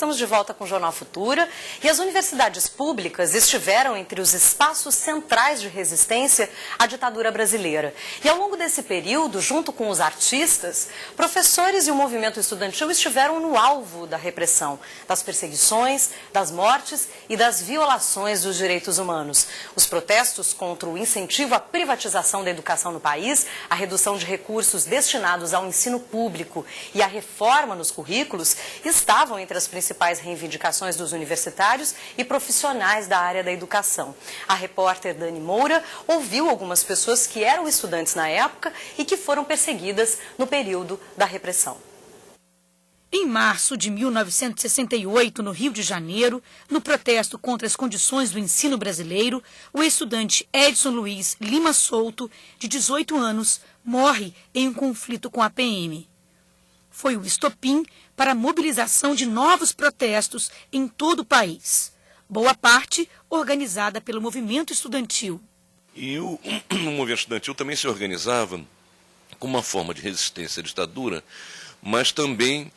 estamos de volta com o Jornal Futura e as universidades públicas estiveram entre os espaços centrais de resistência à ditadura brasileira. E ao longo desse período, junto com os artistas, professores e o movimento estudantil estiveram no alvo da repressão, das perseguições, das mortes e das violações dos direitos humanos. Os protestos contra o incentivo à privatização da educação no país, a redução de recursos destinados ao ensino público e a reforma nos currículos estavam entre as principais reivindicações dos universitários e profissionais da área da educação. A repórter Dani Moura ouviu algumas pessoas que eram estudantes na época e que foram perseguidas no período da repressão. Em março de 1968, no Rio de Janeiro, no protesto contra as condições do ensino brasileiro, o estudante Edson Luiz Lima Souto, de 18 anos, morre em um conflito com a PM. Foi o estopim para a mobilização de novos protestos em todo o país, boa parte organizada pelo movimento estudantil. E o movimento estudantil também se organizava como uma forma de resistência à ditadura, mas também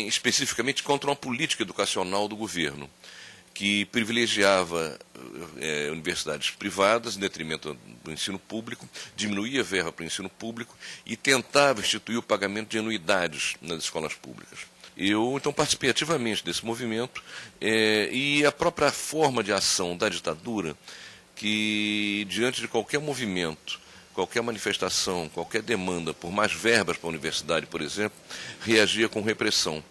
especificamente contra uma política educacional do governo, que privilegiava universidades privadas em detrimento do ensino público, diminuía a verba para o ensino público e tentava instituir o pagamento de anuidades nas escolas públicas. Eu, então, participei ativamente desse movimento e a própria forma de ação da ditadura, que diante de qualquer movimento, qualquer manifestação, qualquer demanda por mais verbas para a universidade, por exemplo, reagia com repressão.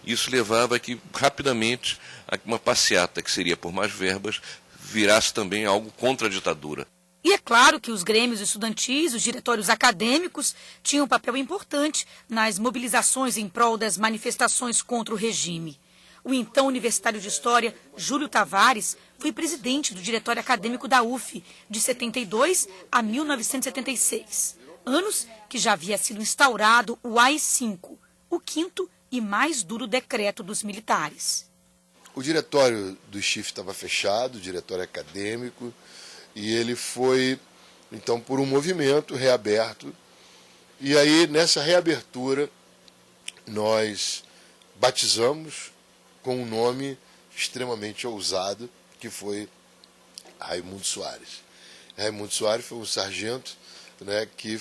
Isso levava a que, rapidamente, uma passeata que seria por mais verbas virasse também algo contra a ditadura. E é claro que os grêmios estudantis, os diretórios acadêmicos, tinham um papel importante nas mobilizações em prol das manifestações contra o regime. O então universitário de História, Júlio Tavares, foi presidente do diretório acadêmico da UF, de 72 a 1976, anos que já havia sido instaurado o AI-5, o quinto e mais duro decreto dos militares. O diretório do CHIF estava fechado, o diretório acadêmico, e ele foi, então, por um movimento reaberto. E aí, nessa reabertura, nós batizamos com um nome extremamente ousado, que foi Raimundo Soares. Raimundo Soares foi um sargento, né, que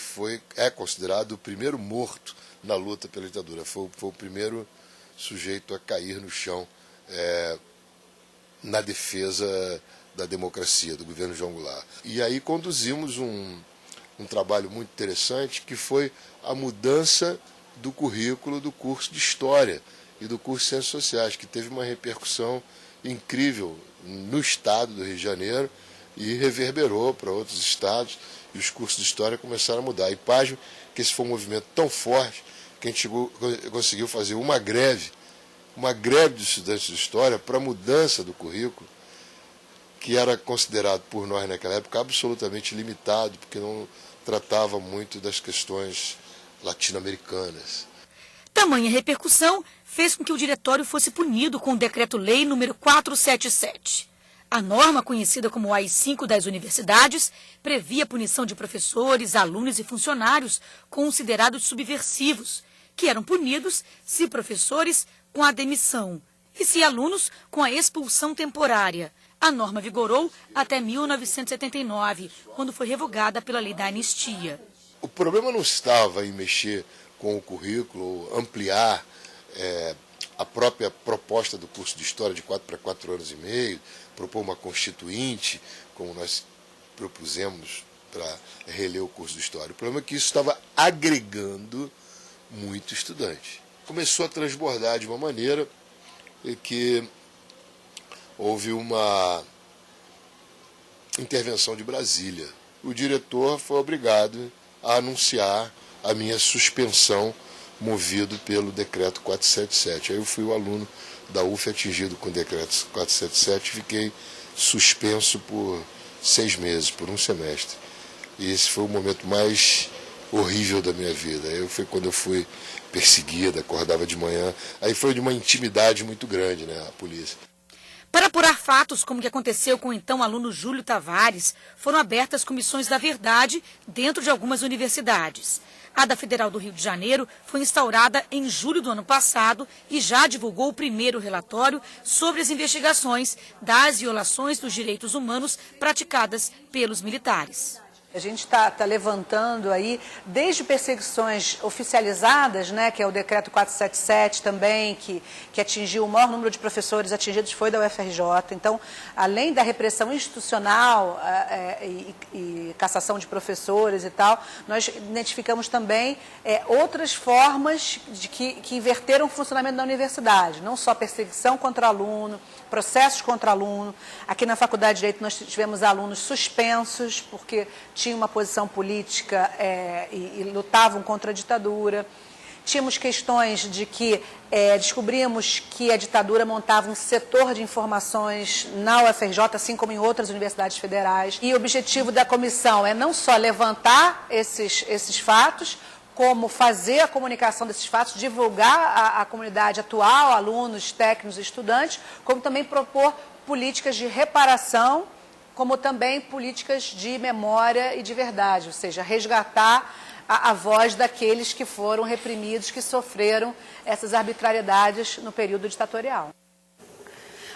é considerado o primeiro morto na luta pela ditadura. Foi o primeiro sujeito a cair no chão na defesa da democracia, do governo João Goulart. E aí conduzimos um trabalho muito interessante, que foi a mudança do currículo do curso de História e do curso de Ciências Sociais, que teve uma repercussão incrível no estado do Rio de Janeiro e reverberou para outros estados, e os cursos de História começaram a mudar. E pasme que esse foi um movimento tão forte que a gente conseguiu fazer uma greve de estudantes de História para a mudança do currículo, que era considerado por nós naquela época absolutamente limitado, porque não tratava muito das questões latino-americanas. Tamanha repercussão fez com que o diretório fosse punido com o Decreto-Lei número 477. A norma, conhecida como AI-5 das universidades, previa a punição de professores, alunos e funcionários considerados subversivos, que eram punidos, se professores, com a demissão e se alunos, com a expulsão temporária. A norma vigorou até 1979, quando foi revogada pela lei da anistia. O problema não estava em mexer com o currículo, ampliar a própria proposta do curso de História de 4 para 4 anos e meio, propor uma constituinte, como nós propusemos para reler o curso de História. O problema é que isso estava agregando muito estudante. Começou a transbordar de uma maneira que houve uma intervenção de Brasília. O diretor foi obrigado a anunciar a minha suspensão, movido pelo decreto 477. Aí eu fui o aluno da UF atingido com o decreto 477 e fiquei suspenso por 6 meses, por um semestre. E esse foi o momento mais horrível da minha vida. Aí foi quando eu fui perseguido, acordava de manhã. Aí foi de uma intimidade muito grande, né, a polícia. Para apurar fatos como o que aconteceu com o então aluno Júlio Tavares, foram abertas comissões da verdade dentro de algumas universidades. A da Federal do Rio de Janeiro foi instaurada em julho do ano passado e já divulgou o primeiro relatório sobre as investigações das violações dos direitos humanos praticadas pelos militares. A gente está levantando aí, desde perseguições oficializadas, né, que é o decreto 477 também, que atingiu o maior número de professores atingidos foi da UFRJ. Então, além da repressão institucional e cassação de professores e tal, nós identificamos também outras formas que inverteram o funcionamento da universidade, não só perseguição contra aluno, processos contra aluno. Aqui na Faculdade de Direito nós tivemos alunos suspensos porque tinham uma posição política e lutavam contra a ditadura. Tínhamos questões de que descobrimos que a ditadura montava um setor de informações na UFRJ, assim como em outras universidades federais. E o objetivo da comissão é não só levantar esses fatos, como fazer a comunicação desses fatos, divulgar a comunidade atual, alunos, técnicos e estudantes, como também propor políticas de reparação, como também políticas de memória e de verdade, ou seja, resgatar a voz daqueles que foram reprimidos, que sofreram essas arbitrariedades no período ditatorial.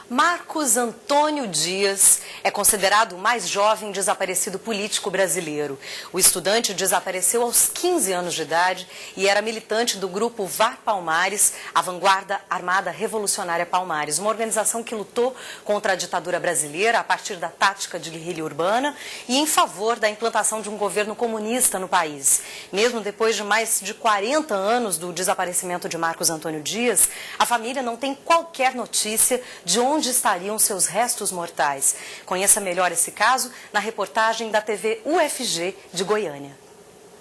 Marcos Antônio Dias é considerado o mais jovem desaparecido político brasileiro. O estudante desapareceu aos 15 anos de idade e era militante do grupo VAR Palmares, a Vanguarda Armada Revolucionária Palmares, uma organização que lutou contra a ditadura brasileira a partir da tática de guerrilha urbana e em favor da implantação de um governo comunista no país. Mesmo depois de mais de 40 anos do desaparecimento de Marcos Antônio Dias, a família não tem qualquer notícia de onde estariam seus restos mortais. Conheça melhor esse caso na reportagem da TV UFG de Goiânia.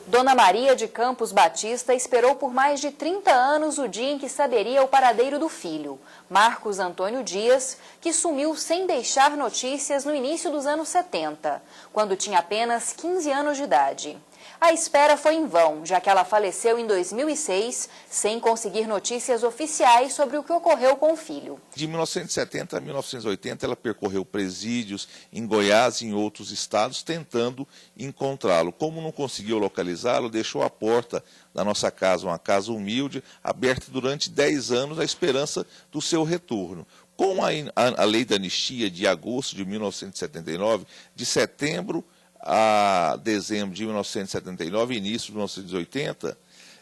Dona Maria de Campos Batista esperou por mais de 30 anos o dia em que saberia o paradeiro do filho, Marcos Antônio Dias, que sumiu sem deixar notícias no início dos anos 70, quando tinha apenas 15 anos de idade. A espera foi em vão, já que ela faleceu em 2006, sem conseguir notícias oficiais sobre o que ocorreu com o filho. De 1970 a 1980, ela percorreu presídios em Goiás e em outros estados, tentando encontrá-lo. Como não conseguiu localizá-lo, deixou a porta da nossa casa, uma casa humilde, aberta durante 10 anos, à esperança do seu retorno. Com a lei da anistia de agosto de 1979, de setembro a dezembro de 1979, início de 1980,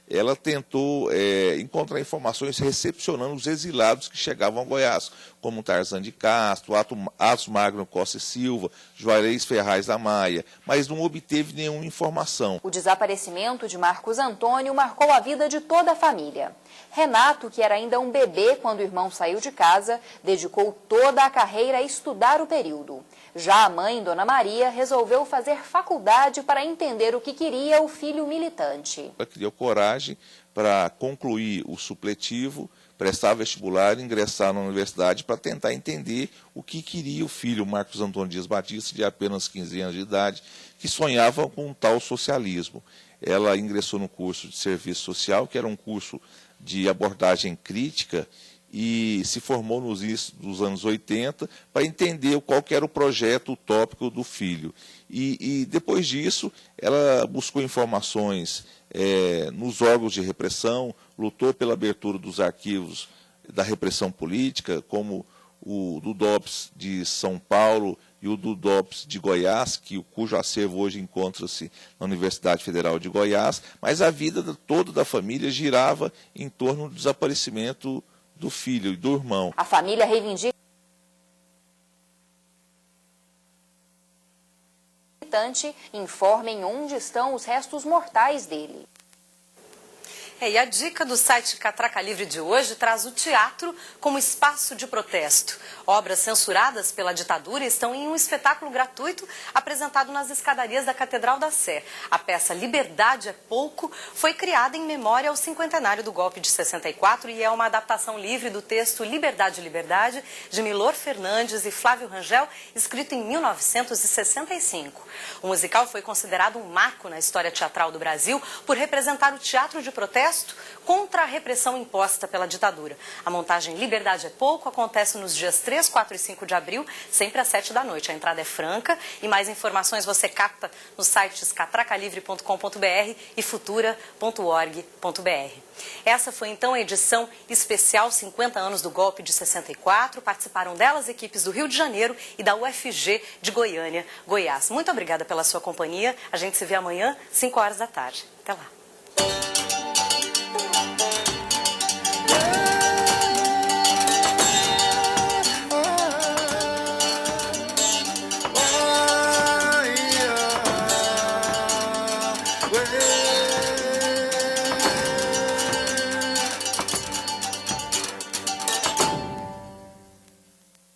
ela tentou encontrar informações recepcionando os exilados que chegavam a Goiás, como Tarzan de Castro, Atos Magno Costa e Silva, Juarez Ferraz da Maia, mas não obteve nenhuma informação. O desaparecimento de Marcos Antônio marcou a vida de toda a família. Renato, que era ainda um bebê quando o irmão saiu de casa, dedicou toda a carreira a estudar o período. Já a mãe, Dona Maria, resolveu fazer faculdade para entender o que queria o filho militante. Ela criou coragem para concluir o supletivo, prestar vestibular e ingressar na universidade para tentar entender o que queria o filho, Marcos Antônio Dias Batista, de apenas 15 anos de idade, que sonhava com um tal socialismo. Ela ingressou no curso de serviço social, que era um curso de abordagem crítica, e se formou nos dos anos 80 para entender qual que era o projeto utópico do filho. E depois disso, ela buscou informações nos órgãos de repressão, lutou pela abertura dos arquivos da repressão política, como o do DOPS de São Paulo e o do DOPS de Goiás, cujo acervo hoje encontra-se na Universidade Federal de Goiás, mas a vida toda da família girava em torno do desaparecimento do filho e do irmão. A família reivindica informem onde estão os restos mortais dele. E a dica do site Catraca Livre de hoje traz o teatro como espaço de protesto. Obras censuradas pela ditadura estão em um espetáculo gratuito apresentado nas escadarias da Catedral da Sé. A peça Liberdade é Pouco foi criada em memória ao cinquentenário do golpe de 64 e é uma adaptação livre do texto Liberdade, Liberdade, de Milor Fernandes e Flávio Rangel, escrito em 1965. O musical foi considerado um marco na história teatral do Brasil por representar o teatro de protesto protesto contra a repressão imposta pela ditadura. A montagem Liberdade é Pouco acontece nos dias 3, 4 e 5 de abril, sempre às 7 da noite. A entrada é franca e mais informações você capta nos sites catracalivre.com.br e futura.org.br. Essa foi então a edição especial 50 anos do golpe de 64. Participaram delas equipes do Rio de Janeiro e da UFG de Goiânia, Goiás. Muito obrigada pela sua companhia. A gente se vê amanhã, 5 horas da tarde. Até lá.